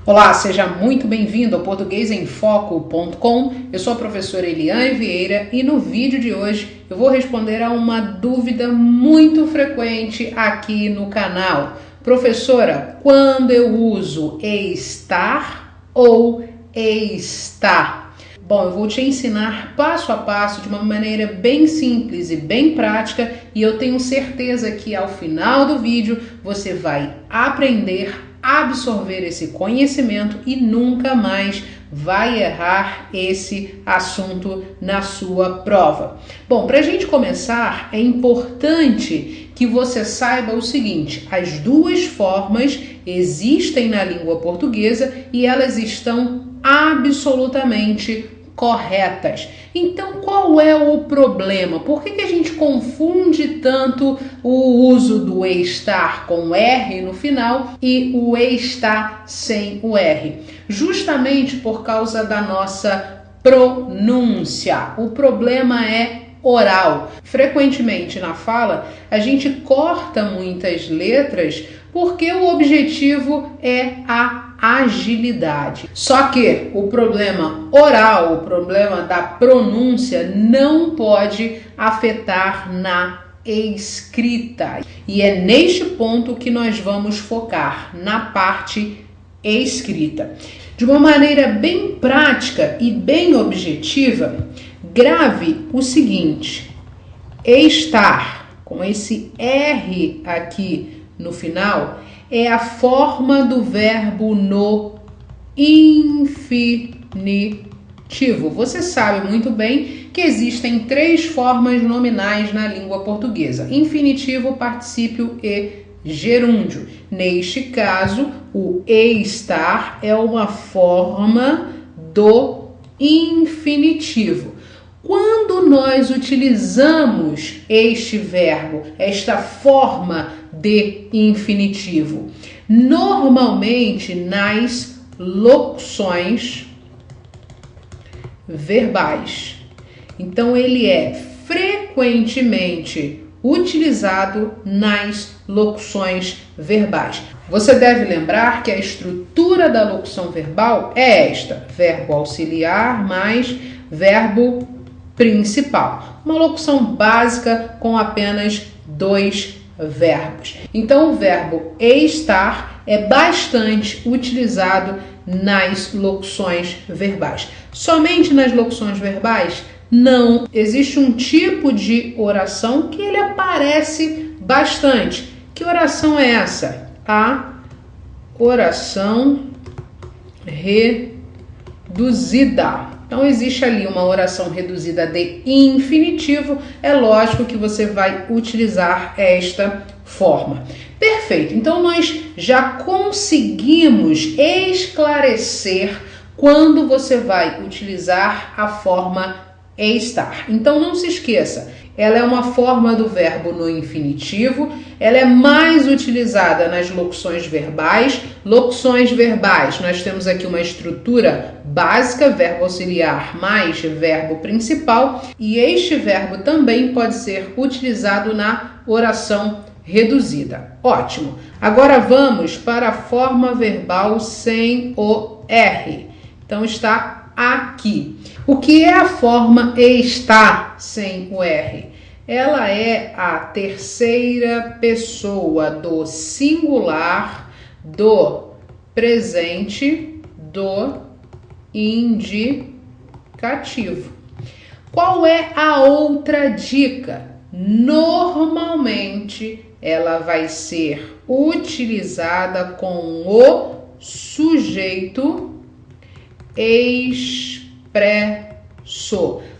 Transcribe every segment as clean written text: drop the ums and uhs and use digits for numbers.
Olá, seja muito bem-vindo ao portuguesemfoco.com. Eu sou a professora Eliane Vieira e no vídeo de hoje eu vou responder a uma dúvida muito frequente aqui no canal. Professora, quando eu uso estar ou está? Bom, eu vou te ensinar passo a passo de uma maneira bem simples e bem prática e eu tenho certeza que ao final do vídeo você vai aprender, absorver esse conhecimento e nunca mais vai errar esse assunto na sua prova. Bom, para a gente começar, é importante que você saiba o seguinte: as duas formas existem na língua portuguesa e elas estão absolutamente corretas. Então, qual é o problema? Por que a gente confunde tanto o uso do estar com R no final e o estar sem o R? Justamente por causa da nossa pronúncia. O problema é oral. Frequentemente na fala, a gente corta muitas letras porque o objetivo é a agilidade. Só que o problema oral, o problema da pronúncia não pode afetar na escrita. E é neste ponto que nós vamos focar, na parte escrita. De uma maneira bem prática e bem objetiva, grave o seguinte: estar, com esse R aqui no final, é a forma do verbo no infinitivo. Você sabe muito bem que existem três formas nominais na língua portuguesa: infinitivo, particípio e gerúndio. Neste caso, o estar é uma forma do infinitivo. Quando nós utilizamos este verbo, esta forma de infinitivo, normalmente nas locuções verbais. Então, ele é frequentemente utilizado nas locuções verbais. Você deve lembrar que a estrutura da locução verbal é esta: verbo auxiliar mais verbo principal. Uma locução básica com apenas dois verbos. Então, o verbo estar é bastante utilizado nas locuções verbais. Somente nas locuções verbais? Não. Existe um tipo de oração que ele aparece bastante. Que oração é essa? A oração reduzida. Então, existe ali uma oração reduzida de infinitivo. É lógico que você vai utilizar esta forma. Perfeito. Então, nós já conseguimos esclarecer quando você vai utilizar a forma estar. Então, não se esqueça. Ela é uma forma do verbo no infinitivo, ela é mais utilizada nas locuções verbais. Locuções verbais, nós temos aqui uma estrutura básica, verbo auxiliar mais verbo principal, e este verbo também pode ser utilizado na oração reduzida. Ótimo! Agora vamos para a forma verbal sem o R. Então, está aqui. O que é a forma estar sem o R? Ela é a terceira pessoa do singular do presente do indicativo. Qual é a outra dica? Normalmente ela vai ser utilizada com o sujeito expresso.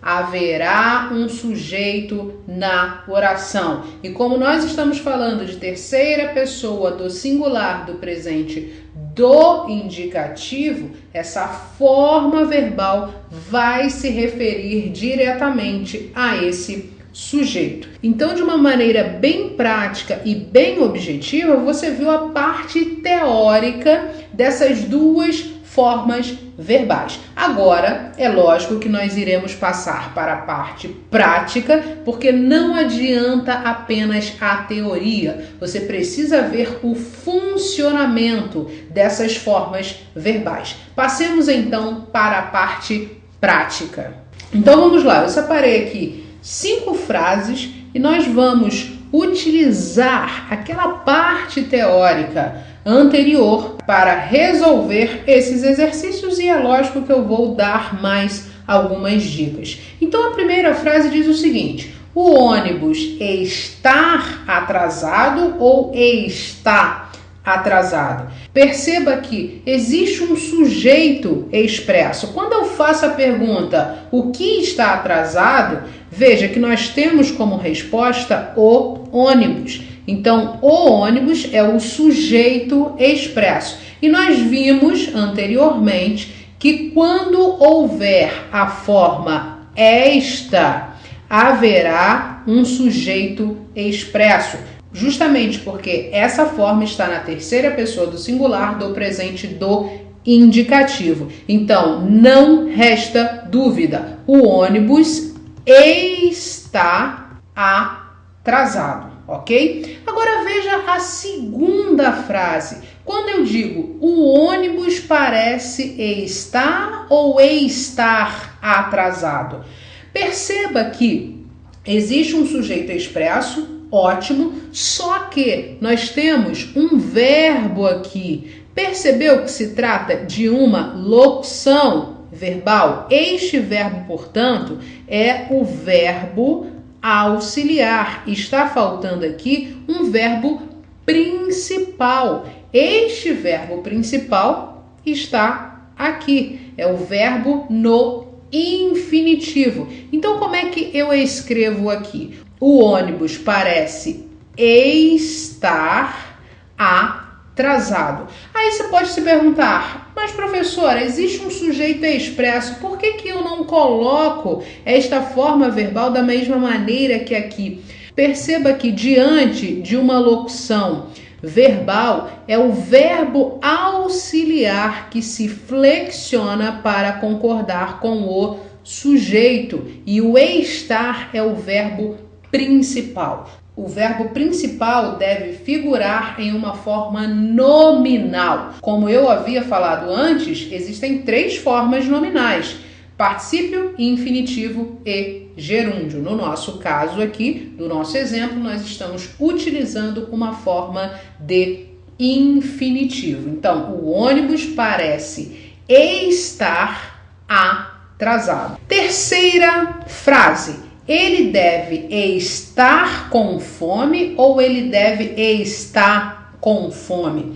Haverá um sujeito na oração. E como nós estamos falando de terceira pessoa do singular do presente do indicativo, essa forma verbal vai se referir diretamente a esse sujeito. Então, de uma maneira bem prática e bem objetiva, você viu a parte teórica dessas duas formas verbais. Agora, é lógico que nós iremos passar para a parte prática, porque não adianta apenas a teoria. Você precisa ver o funcionamento dessas formas verbais. Passemos então para a parte prática. Então vamos lá, eu separei aqui 5 frases e nós vamos utilizar aquela parte teórica anterior para resolver esses exercícios e é lógico que eu vou dar mais algumas dicas. Então a primeira frase diz o seguinte: o ônibus está atrasado ou está atrasado? Perceba que existe um sujeito expresso. Quando eu faço a pergunta o que está atrasado, veja que nós temos como resposta o ônibus. Então, o ônibus é o sujeito expresso. E nós vimos anteriormente que quando houver a forma esta, haverá um sujeito expresso. Justamente porque essa forma está na terceira pessoa do singular do presente do indicativo. Então, não resta dúvida. O ônibus está atrasado, ok? Agora veja a segunda frase. Quando eu digo o ônibus parece estar ou estar atrasado, perceba que existe um sujeito expresso, ótimo, só que nós temos um verbo aqui. Percebeu que se trata de uma locução verbal? Este verbo, portanto, é o verbo auxiliar. Está faltando aqui um verbo principal. Este verbo principal está aqui. É o verbo no infinitivo. Então, como é que eu escrevo aqui? O ônibus parece estar atrasado. Aí você pode se perguntar, mas professora, existe um sujeito expresso, por que eu não coloco esta forma verbal da mesma maneira que aqui? Perceba que diante de uma locução verbal é o verbo auxiliar que se flexiona para concordar com o sujeito e o estar é o verbo principal. O verbo principal deve figurar em uma forma nominal. Como eu havia falado antes, existem 3 formas nominais: particípio, infinitivo e gerúndio. No nosso caso aqui, no nosso exemplo, nós estamos utilizando uma forma de infinitivo. Então, o ônibus parece estar atrasado. Terceira frase: ele deve estar com fome ou ele deve estar com fome?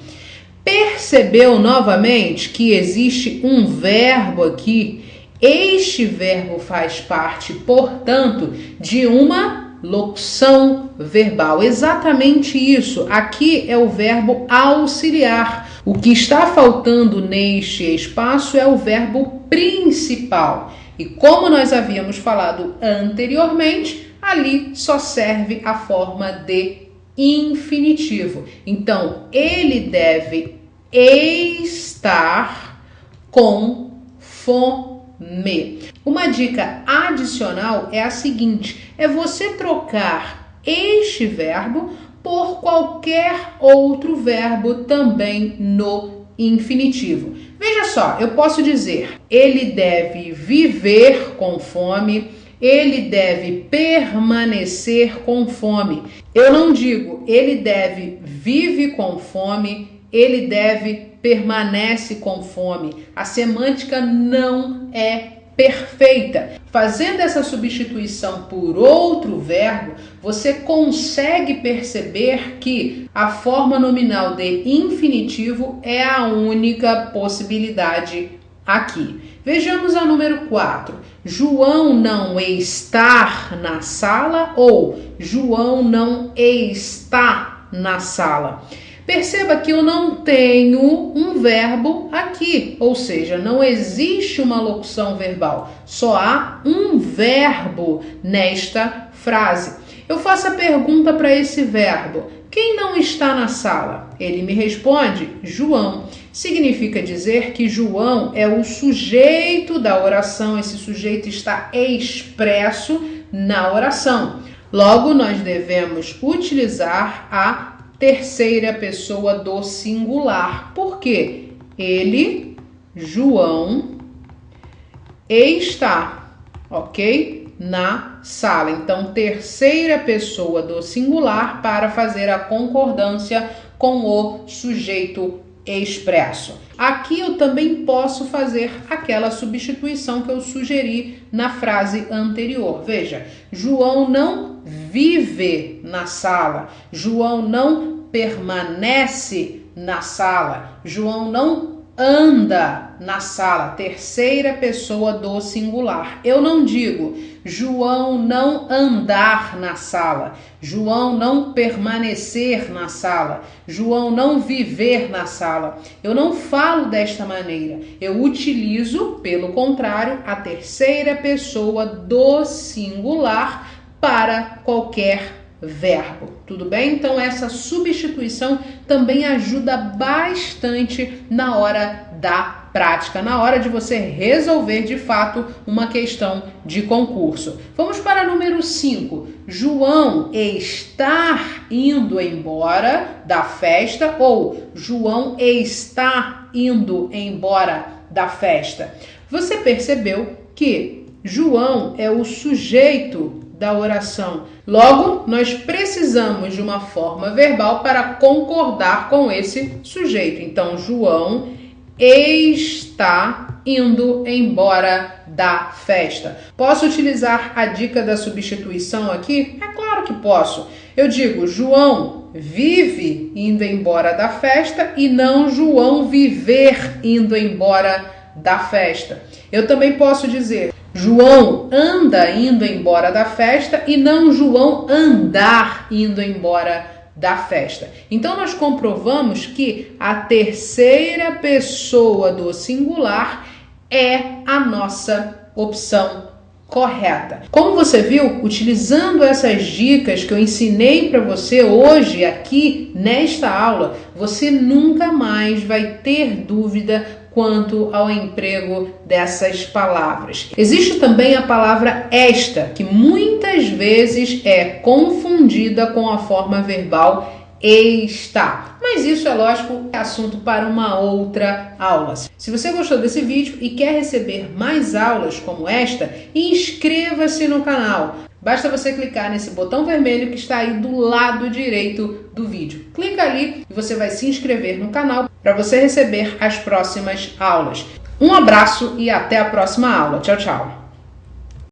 Percebeu novamente que existe um verbo aqui? Este verbo faz parte, portanto, de uma locução verbal. Exatamente isso. Aqui é o verbo auxiliar. O que está faltando neste espaço é o verbo principal. E como nós havíamos falado anteriormente, ali só serve a forma de infinitivo. Então, ele deve estar com fome. Uma dica adicional é a seguinte: é você trocar este verbo por qualquer outro verbo também no infinitivo. Veja só, eu posso dizer: ele deve viver com fome, ele deve permanecer com fome. Eu não digo ele deve vive com fome, ele deve permanece com fome. A semântica não é perfeita. Fazendo essa substituição por outro verbo, você consegue perceber que a forma nominal de infinitivo é a única possibilidade aqui. Vejamos a número 4. João não está na sala ou João não está na sala. Perceba que eu não tenho um verbo aqui, ou seja, não existe uma locução verbal, só há um verbo nesta frase. Eu faço a pergunta para esse verbo: quem não está na sala? Ele me responde: João. significa dizer que João é o sujeito da oração, esse sujeito está expresso na oração. Logo, nós devemos utilizar a terceira pessoa do singular. Por quê? Ele, João, está, ok? Na sala. Então, terceira pessoa do singular para fazer a concordância com o sujeito expresso. Aqui eu também posso fazer aquela substituição que eu sugeri na frase anterior. Veja, João não vive na sala, João não permanece na sala, João não anda na sala, terceira pessoa do singular. Eu não digo João não andar na sala, João não permanecer na sala, João não viver na sala. Eu não falo desta maneira. Eu utilizo, pelo contrário, a terceira pessoa do singular para qualquer verbo. Tudo bem? Então essa substituição também ajuda bastante na hora da prática, na hora de você resolver de fato uma questão de concurso. Vamos para número 5. João está indo embora da festa ou João está indo embora da festa. Você percebeu que João é o sujeito da oração. Logo, nós precisamos de uma forma verbal para concordar com esse sujeito. Então, João está indo embora da festa. Posso utilizar a dica da substituição aqui? É claro que posso. Eu digo, João vive indo embora da festa e não João viver indo embora da festa. Eu também posso dizer, João anda indo embora da festa e não João andar indo embora da festa. Então, nós comprovamos que a terceira pessoa do singular é a nossa opção correta. Como você viu, utilizando essas dicas que eu ensinei para você hoje aqui nesta aula, você nunca mais vai ter dúvida quanto ao emprego dessas palavras. Existe também a palavra esta, que muitas vezes é confundida com a forma verbal está. Mas isso é lógico, é assunto para uma outra aula. Se você gostou desse vídeo e quer receber mais aulas como esta, inscreva-se no canal. Basta você clicar nesse botão vermelho que está aí do lado direito do vídeo. Clica ali e você vai se inscrever no canal para você receber as próximas aulas. Um abraço e até a próxima aula. Tchau, tchau!